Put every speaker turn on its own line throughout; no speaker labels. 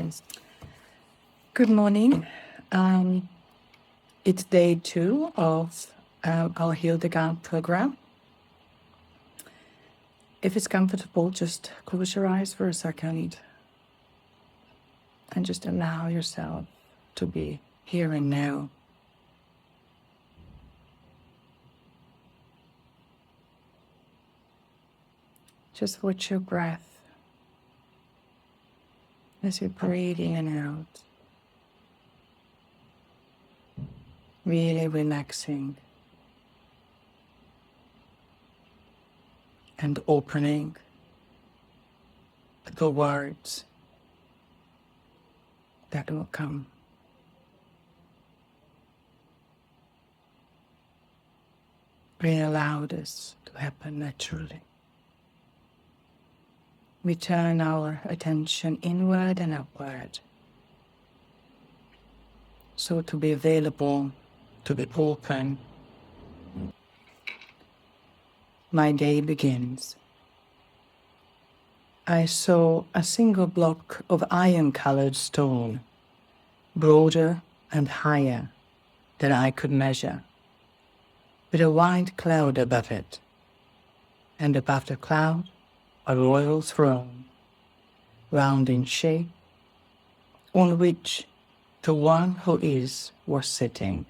Yes. Good morning. It's day 2 of our Hildegard program. If it's comfortable, just close your eyes for a second and just allow yourself to be here and now. Just watch your breath as you breathe in and out. Really relaxing and opening the words that will come. We allow this to happen naturally. We turn our attention inward and upward, so to be available, to be open. My day begins. I saw a single block of iron-colored stone, broader and higher than I could measure, with a white cloud above it, and above the cloud a royal throne, round in shape, on which the one who is was sitting,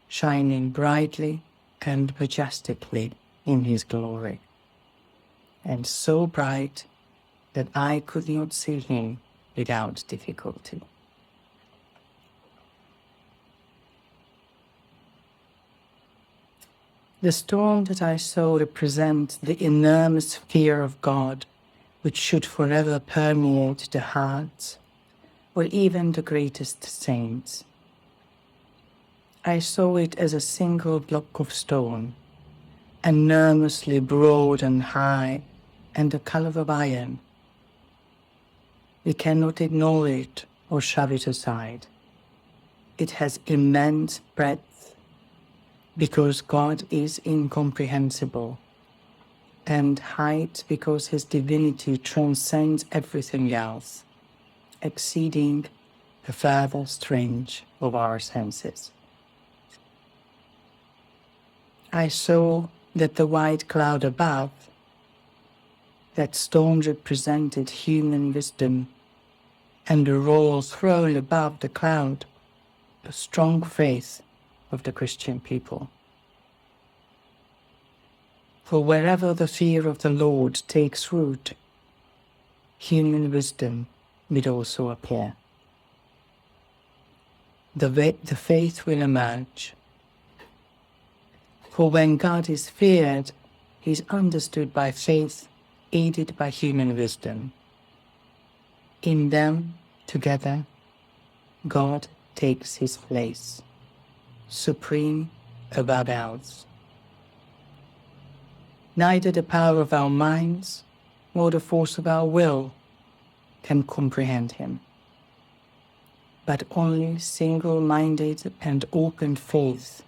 shining brightly and majestically in his glory, and so bright that I could not see him without difficulty. The stone that I saw represents the enormous fear of God, which should forever permeate the hearts, or even the greatest saints. I saw it as a single block of stone, enormously broad and high, and the color of iron. We cannot ignore it or shove it aside. It has immense breadth, because God is incomprehensible, and height because his divinity transcends everything else, exceeding the furthest range of our senses. I saw that the white cloud above, that stone represented human wisdom, and the royal throne above the cloud, the strong faith of the Christian people. For wherever the fear of the Lord takes root, human wisdom will also appear. The faith will emerge. For when God is feared, he is understood by faith, aided by human wisdom. In them, together, God takes his place, supreme above else. Neither the power of our minds nor the force of our will can comprehend him, but only single-minded and open faith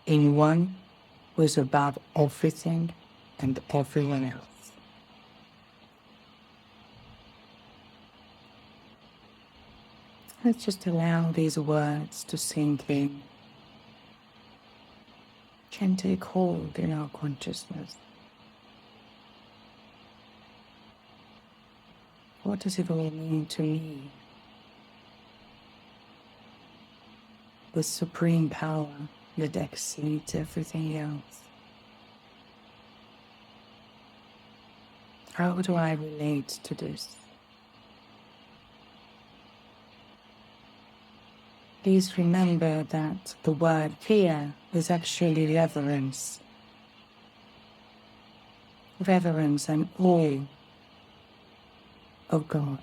in one who is above everything and everyone else. Let's just allow these words to sink in, can take hold in our consciousness. What does it all mean to me? With supreme power that exceeds everything else. How do I relate to this? Please remember that the word fear is actually reverence. Reverence and awe of God.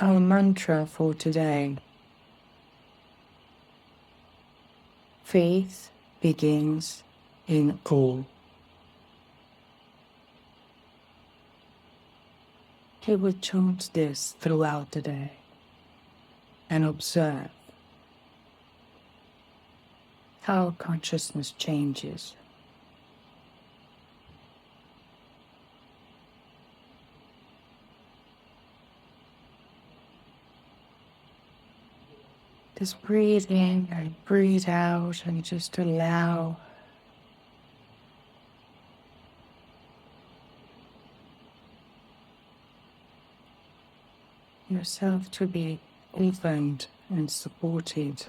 Our mantra for today: faith begins in awe. He will chant this throughout the day and observe how consciousness changes. Just breathe in and breathe out, and just allow yourself to be opened and supported.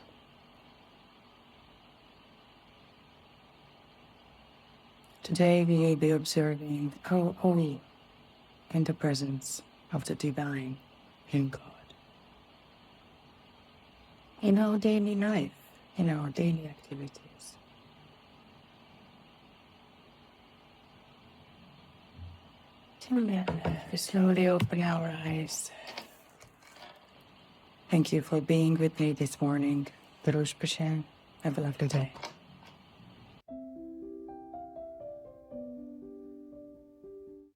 Today we will be observing our all in the presence of the divine in God. In our daily life, in our daily activities. Till then, we slowly open our eyes. Thank you for being with me this morning. Have a lovely day.